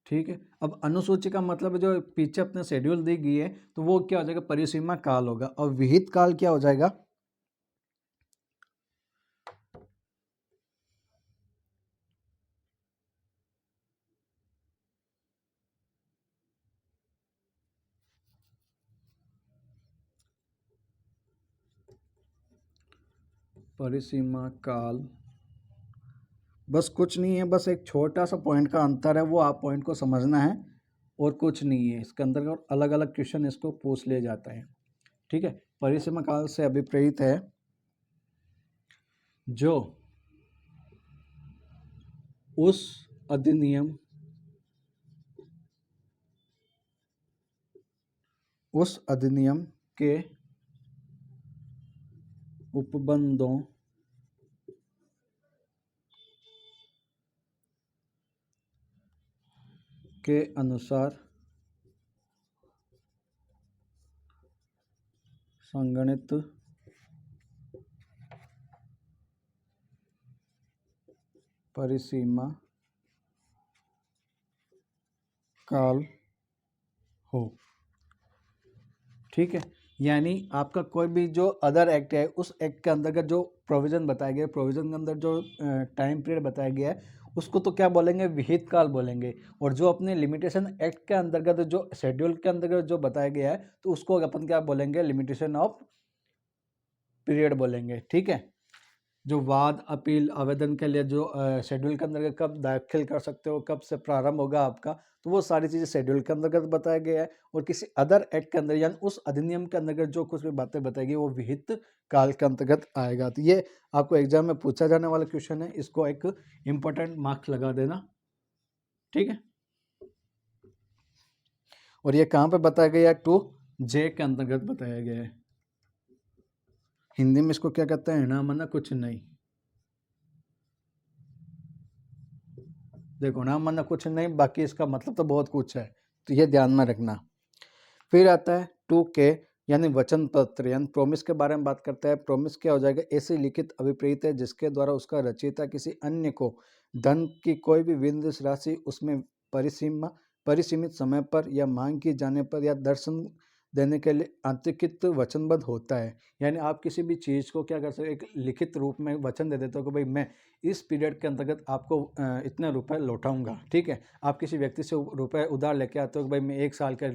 ठीक है, अब अनुसूची का मतलब है जो पीछे अपने शेड्यूल दी गई है तो वो क्या हो जाएगा, परिसीमा काल होगा। और विहित काल क्या हो जाएगा, परिसीमा काल। बस कुछ नहीं है, बस एक छोटा सा पॉइंट का अंतर है, वो आप पॉइंट को समझना है और कुछ नहीं है इसके अंदर। और अलग अलग क्वेश्चन इसको पूछ लिया जाता है। ठीक है, परिसीमा काल से अभिप्रेत है जो उस अधिनियम के उपबंधों के अनुसार संगणित परिसीमा काल हो। ठीक है, यानी आपका कोई भी जो अदर एक्ट है उस एक्ट के अंतर्गत जो प्रोविजन बताया गया है, प्रोविजन के अंदर जो टाइम पीरियड बताया गया है उसको तो क्या बोलेंगे, विहित काल बोलेंगे। और जो अपने लिमिटेशन एक्ट के अंतर्गत जो शेड्यूल के अंतर्गत जो बताया गया है तो उसको अपन क्या बोलेंगे, लिमिटेशन ऑफ पीरियड बोलेंगे। ठीक है, जो वाद अपील आवेदन के लिए जो शेड्यूल के अंतर्गत कब दाखिल कर सकते हो, कब से प्रारंभ होगा आपका, तो वो सारी चीज़ें शेड्यूल के अंतर्गत बताया गया है। और किसी अदर एक्ट के अंदर यानी उस अधिनियम के अंतर्गत जो कुछ भी बातें बताई गई वो विहित काल के अंतर्गत आएगा। तो ये आपको एग्जाम में पूछा जाने वाला क्वेश्चन है, इसको एक इम्पोर्टेंट मार्क्स लगा देना। ठीक है, और ये कहाँ पे बताया गया है, 2J के अंतर्गत बताया गया है। हिंदी में इसको क्या कहते हैं, ना माना कुछ नहीं। देखो, ना माना कुछ नहीं, बाकी इसका मतलब तो बहुत कुछ है, तो ये ध्यान में रखना। फिर आता है 2K यानी वचन पत्र यानी प्रोमिस के बारे में बात करता है। प्रोमिस क्या हो जाएगा, ऐसी लिखित अभिप्रेत है जिसके द्वारा उसका रचयिता किसी अन्य को धन की कोई भी विनिर्दिष्ट राशि उसमें परिसीमित समय पर या मांग की जाने पर या दर्शन देने के लिए अंतर्कित वचनबद्ध होता है। यानी आप किसी भी चीज़ को क्या कर सकते हो, एक लिखित रूप में वचन दे देते हो कि भाई मैं इस पीरियड के अंतर्गत आपको इतने रुपए लौटाऊंगा। ठीक है, आप किसी व्यक्ति से रुपए उधार लेके आते हो कि भाई मैं 1 साल के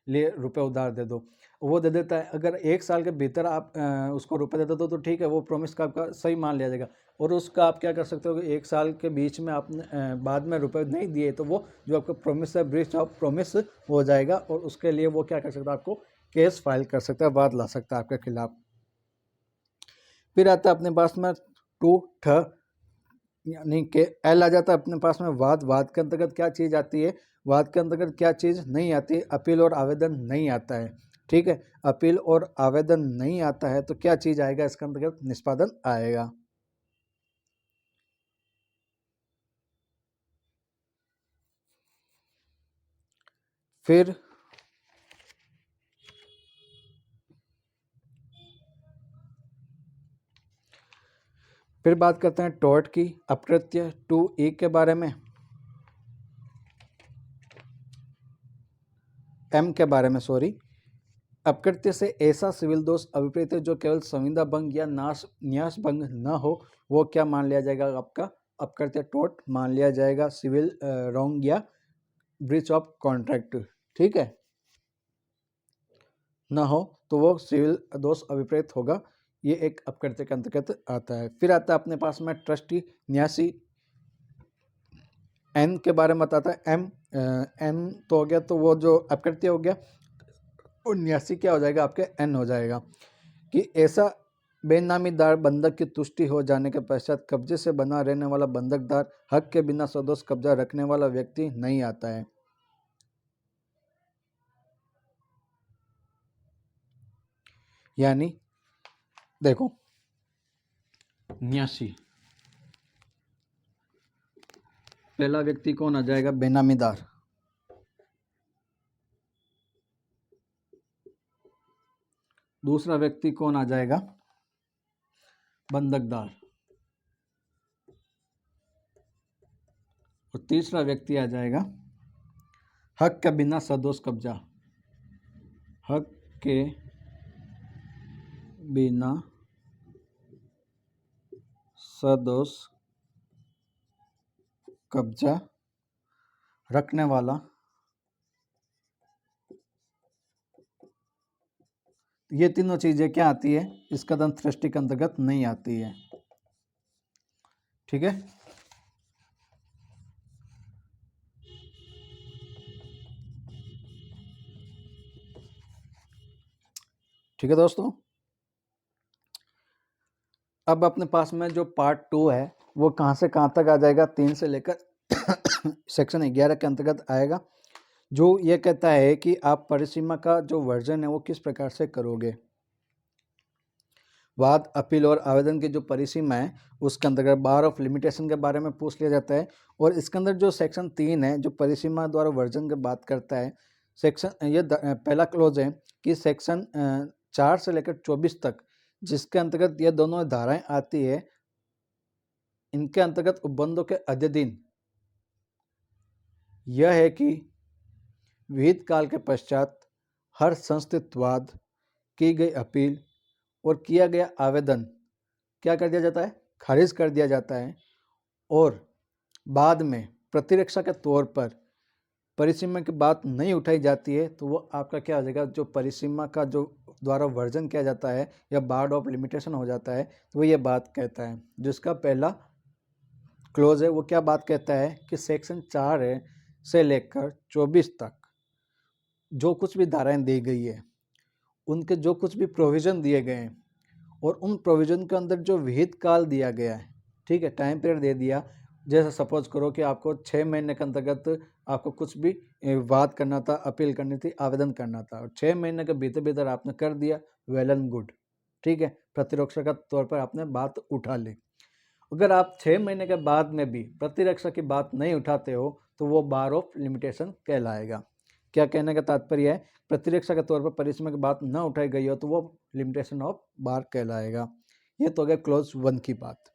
लिए रुपए उधार दे दो, वो दे देता है। अगर 1 साल के भीतर आप उसको रुपए दे दो तो ठीक है, वो प्रॉमिस का आपका सही मान लिया जाएगा। और उसका आप क्या कर सकते हो कि 1 साल के बीच में आपने बाद में रुपए नहीं दिए तो वो जो आपका प्रॉमिस है, ब्रीच ऑफ प्रॉमिस हो जाएगा। और उसके लिए वो क्या कर सकता है, आपको केस फाइल कर सकता है, वाद ला सकता है आपके खिलाफ। फिर आता है अपने पास में 2ठ यानी कि एल आ जाता है अपने पास में। वाद, वाद के अंतर्गत क्या चीज़ आती है, वाद के अंतर्गत क्या चीज़ नहीं आती, अपील और आवेदन नहीं आता है। ठीक है, अपील और आवेदन नहीं आता है तो क्या चीज़ आएगा इसके अंतर्गत, निष्पादन आएगा। फिर बात करते हैं टॉर्ट की, अपकृत्य 2E के बारे में, M के बारे में, सॉरी। अपकृत्य से ऐसा सिविल दोष अभिप्रेत है जो केवल संविदा भंग या न्यास भंग न हो, वो क्या मान लिया जाएगा, आपका अपकृत्य टॉर्ट मान लिया जाएगा, सिविल रॉन्ग या ब्रीच ऑफ कॉन्ट्रैक्ट। ठीक है, ना हो तो वो सिविल दोष अभिप्रेत होगा, ये एक अपकृत्य के अंतर्गत आता है। फिर आता है अपने पास में ट्रस्टी न्यासी, एन के बारे में बताता है। एम तो हो गया, तो वो जो अपकृत्य हो गया, और न्यासी क्या हो जाएगा, आपके एन हो जाएगा। कि ऐसा बेनामीदार बंधक की तुष्टि हो जाने के पश्चात कब्जे से बना रहने वाला बंधकदार हक के बिना सदोष कब्जा रखने वाला व्यक्ति नहीं आता है। यानी देखो, न्यासी पहला व्यक्ति कौन आ जाएगा, बेनामीदार। दूसरा व्यक्ति कौन आ जाएगा? बंधकदार। और तीसरा व्यक्ति आ जाएगा हक के बिना सदोष कब्जा। हक के बिना सदोष कब्जा रखने वाला। ये तीनों चीजें क्या आती है? इस कदम सृष्टि के अंतर्गत नहीं आती है। ठीक है, ठीक है दोस्तों। अब अपने पास में जो पार्ट 2 है वो कहाँ से कहाँ तक आ जाएगा? 3 से लेकर सेक्शन 11 के अंतर्गत आएगा, जो ये कहता है कि आप परिसीमा का जो वर्जन है वो किस प्रकार से करोगे। वाद, अपील और आवेदन की जो परिसीमा है उसके अंतर्गत बार ऑफ लिमिटेशन के बारे में पूछ लिया जाता है। और इसके अंदर जो सेक्शन 3 है जो परिसीमा द्वारा वर्जन की बात करता है, सेक्शन ये पहला क्लोज है कि सेक्शन 4 से लेकर 24 तक जिसके अंतर्गत ये दोनों धाराएं आती है, इनके अंतर्गत उपबंधों के अध्ययन यह है कि विहित काल के पश्चात हर संस्थित वाद, की गई अपील और किया गया आवेदन क्या कर दिया जाता है? खारिज कर दिया जाता है। और बाद में प्रतिरक्षा के तौर पर परिसीमा की बात नहीं उठाई जाती है तो वो आपका क्या हो जाएगा? जो परिसीमा का जो द्वारा वर्जन किया जाता है या बार्ड ऑफ लिमिटेशन हो जाता है, तो वो ये बात कहता है। जिसका पहला क्लोज है वो क्या बात कहता है कि सेक्शन 4 है से लेकर 24 तक जो कुछ भी धाराएं दी गई है, उनके जो कुछ भी प्रोविज़न दिए गए हैं और उन प्रोविज़न के अंदर जो विहित काल दिया गया है, ठीक है, टाइम पीरियड दे दिया। जैसे सपोज करो कि आपको 6 महीने के अंतर्गत आपको कुछ भी वाद करना था, अपील करनी थी, आवेदन करना था और 6 महीने के भीतर भीतर आपने कर दिया, वेल एंड गुड, ठीक है, प्रतिरक्षा का तौर पर आपने बात उठा ली। अगर आप 6 महीने के बाद में भी प्रतिरक्षा की बात नहीं उठाते हो तो वो बार ऑफ लिमिटेशन कहलाएगा। क्या कहने का तात्पर्य है? प्रतिरक्षा के तौर पर परिसीमा की बात न उठाई गई हो तो वो लिमिटेशन ऑफ बार कहलाएगा। ये तो हो गया क्लोज 1 की बात।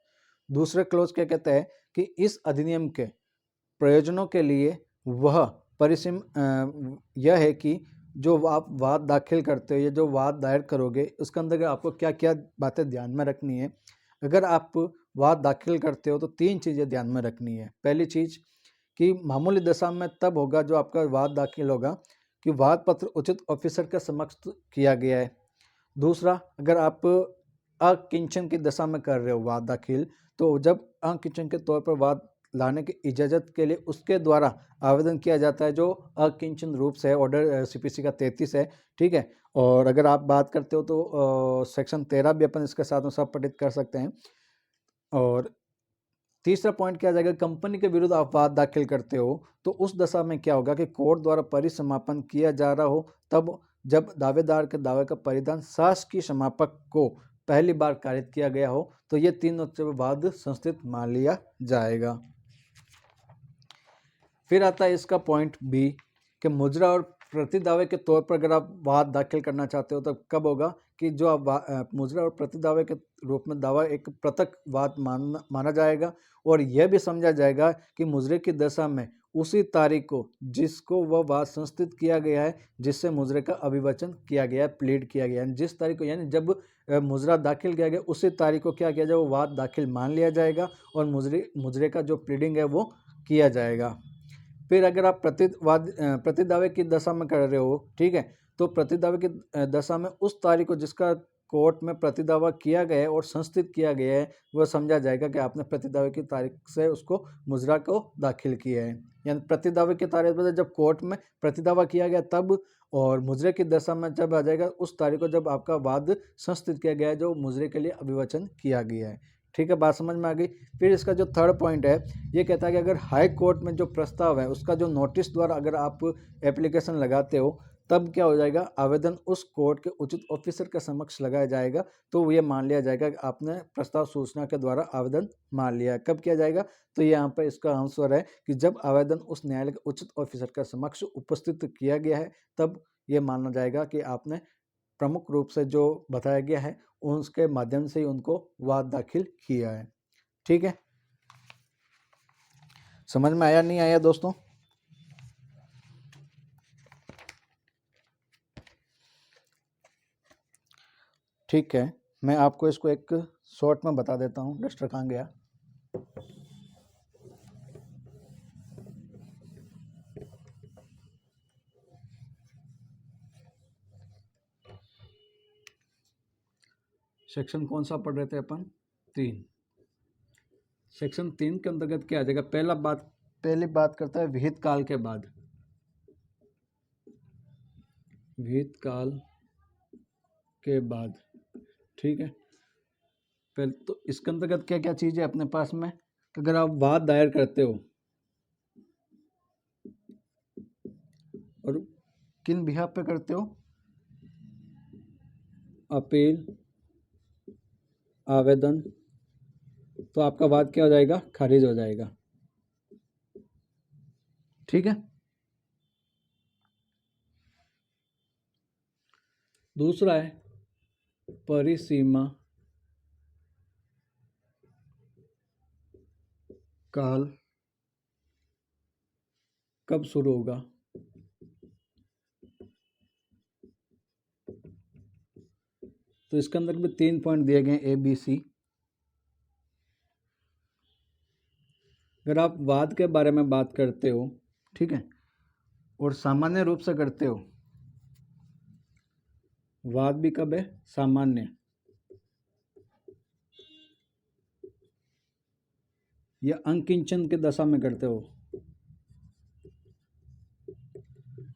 दूसरे क्लोज क्या कहते हैं कि इस अधिनियम के प्रयोजनों के लिए वह परिसीमा यह है कि जो आप वाद दाखिल करते हो या जो वाद दायर करोगे उसके अंदर आपको क्या क्या बातें ध्यान में रखनी है। अगर आप वाद दाखिल करते हो तो 3 चीज़ें ध्यान में रखनी है। पहली चीज़ कि मामूली दशा में तब होगा जो आपका वाद दाखिल होगा कि वाद पत्र उचित ऑफिसर के समक्ष किया गया है। दूसरा, अगर आप अकिंचन की दशा में कर रहे हो वाद दाखिल, तो जब अकिंचन के तौर पर वाद लाने की इजाज़त के लिए उसके द्वारा आवेदन किया जाता है जो अकिंचन रूप से ऑर्डर सीपीसी का 33 है, ठीक है। और अगर आप बात करते हो तो सेक्शन 13 भी अपन इसके साथ में सब पठित कर सकते हैं। और तीसरा पॉइंट क्या आ जाएगा? कंपनी के विरुद्ध आप वाद दाखिल करते हो तो उस दशा में क्या होगा कि कोर्ट द्वारा परिसमापन किया जा रहा हो, तब जब दावेदार के दावे का परिधान शासकीय समापक को पहली बार कारित किया गया हो तो ये तीनों वाद संस्थित मान लिया जाएगा। फिर आता है इसका पॉइंट बी कि मुजरा और प्रतिदावे के तौर पर अगर आप वाद दाखिल करना चाहते हो तो कब होगा कि जो आप मुजरा और प्रतिदावे के रूप में दावा एक पृथक वाद माना जाएगा और यह भी समझा जाएगा कि मुजरे की दशा में उसी तारीख को जिसको वह वाद संस्थित किया गया है, जिससे मुजरे का अभिवचन किया गया है, प्लीड किया गया है, जिस तारीख को यानी जब मुजरा दाखिल किया गया उसी तारीख को क्या किया जाए? वो वाद दाखिल मान लिया जाएगा और मुजरे का जो प्लीडिंग है वो किया जाएगा। फिर अगर आप प्रतिदावे की दशा में कर रहे हो, ठीक है, तो प्रतिदावे की दशा में उस तारीख को जिसका कोर्ट में प्रतिदावा किया गया है और संस्थित किया गया है वह समझा जाएगा कि आपने प्रतिदावे की तारीख से उसको मुजरा को दाखिल किया है। यानी प्रतिदावे की तारीख पर जब कोर्ट में प्रतिदावा किया गया तब, और मुजरे की दशा में जब आ जाएगा उस तारीख को जब आपका वाद संस्थित किया गया है जो मुजरे के लिए अभिवचन किया गया है। ठीक है, बात समझ में आ गई। फिर इसका जो थर्ड पॉइंट है ये कहता है कि अगर हाई कोर्ट में जो प्रस्ताव है उसका जो नोटिस द्वारा अगर आप एप्लीकेशन लगाते हो तब क्या हो जाएगा? आवेदन उस कोर्ट के उचित ऑफिसर के समक्ष लगाया जाएगा तो ये मान लिया जाएगा कि आपने प्रस्ताव सूचना के द्वारा आवेदन मान लिया है। कब किया जाएगा? तो यहाँ पर इसका आंसर है कि जब आवेदन उस न्यायालय के उचित ऑफिसर के समक्ष उपस्थित किया गया है तब ये माना जाएगा कि आपने प्रमुख रूप से जो बताया गया है उसके माध्यम से ही उनको वाद दाखिल किया है। ठीक है, समझ में आया नहीं आया दोस्तों? ठीक है, मैं आपको इसको एक शॉर्ट में बता देता हूँ। डस्टर कहाँ गया? सेक्शन कौन सा पढ़ रहे थे अपन? 3। सेक्शन 3 के अंतर्गत क्या आ जाएगा? पहली बात करता है विहित काल के बाद। विहित काल के बाद, ठीक है। पहले तो इसके अंतर्गत क्या क्या चीज़ है अपने पास में? अगर आप वाद दायर करते हो और किन बिहाफ पे करते हो? अपील, आवेदन, तो आपका वाद क्या हो जाएगा? खारिज हो जाएगा। ठीक है। दूसरा है परिसीमा काल कब शुरू होगा? तो इसके अंदर भी 3 पॉइंट दिए गए ABC। अगर आप वाद के बारे में बात करते हो, ठीक है, और सामान्य रूप से करते हो, वाद भी कब है? सामान्य, या अंकिंचन की दशा में करते हो,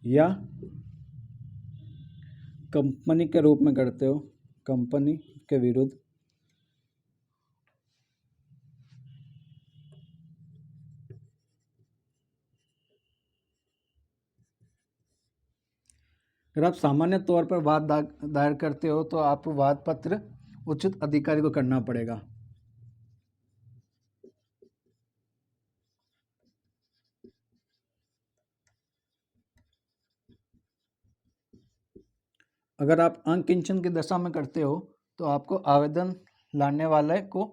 या कंपनी के रूप में करते हो, कंपनी के विरुद्ध, अगर आप सामान्य तौर पर वाद दायर करते हो तो आप वाद पत्र उचित अधिकारी को करना पड़ेगा। अगर आप अंकिंचन की दशा में करते हो तो आपको आवेदन लाने वाले को,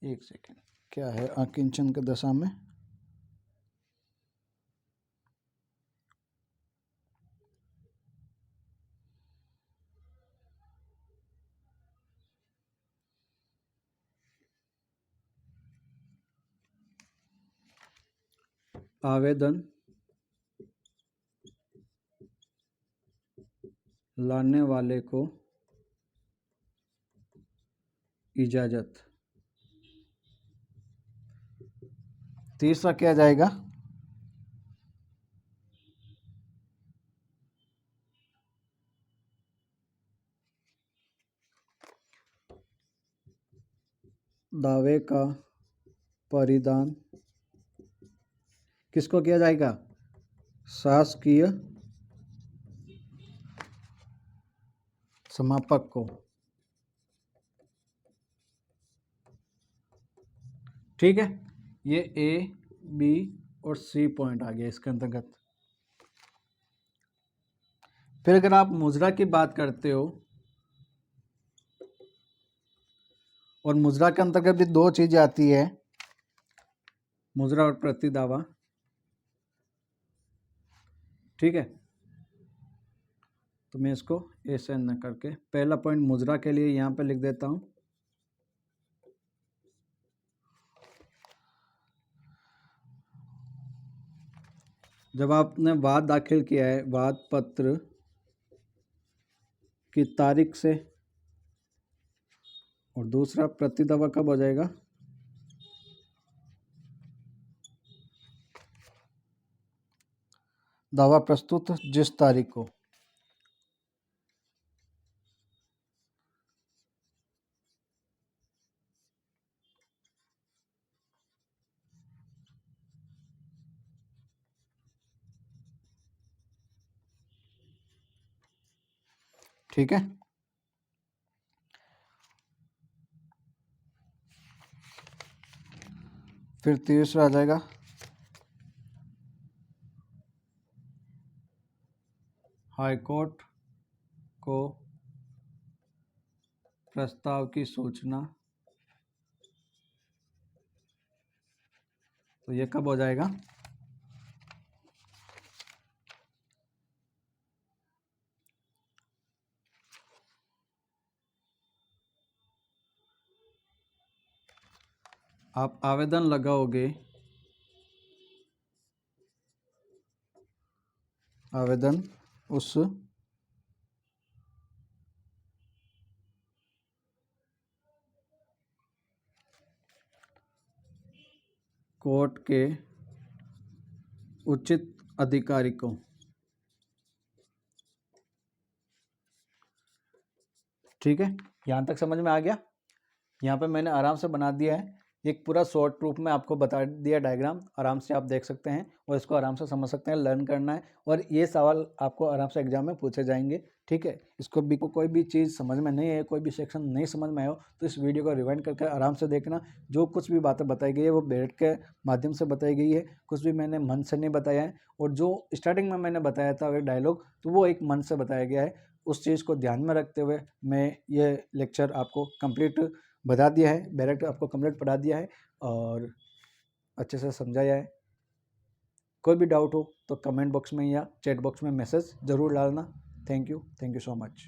एक सेकेंड, क्या है अंकिंचन की दशा में? आवेदन लाने वाले को इजाजत। तीसरा क्या जाएगा? दावे का परिदान किसको किया जाएगा? शासकीय समापक को। ठीक है, ये A, B और C पॉइंट आ गया इसके अंतर्गत। फिर अगर आप मुजरा की बात करते हो, और मुजरा के अंतर्गत भी 2 चीजें आती है, मुजरा और प्रतिदावा। ठीक है, तो मैं इसको ऐसे न करके पहला पॉइंट मुजरा के लिए यहाँ पे लिख देता हूँ। जब आपने वाद दाखिल किया है, वाद पत्र की तारीख से, और दूसरा प्रतिदावा कब हो जाएगा? दावा प्रस्तुत जिस तारीख को। ठीक है, फिर तीसरा आ जाएगा हाई कोर्ट को प्रस्ताव की सूचना, तो ये कब हो जाएगा? आप आवेदन लगाओगे, आवेदन उस कोर्ट के उचित अधिकारी को, ठीक है। यहाँ तक समझ में आ गया? यहाँ पे मैंने आराम से बना दिया है, एक पूरा शॉर्ट प्रूफ में आपको बता दिया डायग्राम, आराम से आप देख सकते हैं और इसको आराम से समझ सकते हैं, लर्न करना है और ये सवाल आपको आराम से एग्जाम में पूछे जाएंगे, ठीक है। इसको भी कोई भी चीज़ समझ में नहीं है, कोई भी सेक्शन नहीं समझ में आया हो तो इस वीडियो को रिवाइंड करके आराम से देखना। जो कुछ भी बातें बताई गई है वो बैठ के माध्यम से बताई गई है, कुछ भी मैंने मन से नहीं बताया है, और जो स्टार्टिंग में मैंने बताया था एक डायलॉग, तो वो एक मन से बताया गया है। उस चीज़ को ध्यान में रखते हुए मैं ये लेक्चर आपको कंप्लीट बता दिया है, डायरेक्ट आपको कंप्लीट पढ़ा दिया है और अच्छे से समझाया है। कोई भी डाउट हो तो कमेंट बॉक्स में या चैट बॉक्स में मैसेज ज़रूर डालना। Thank you so much.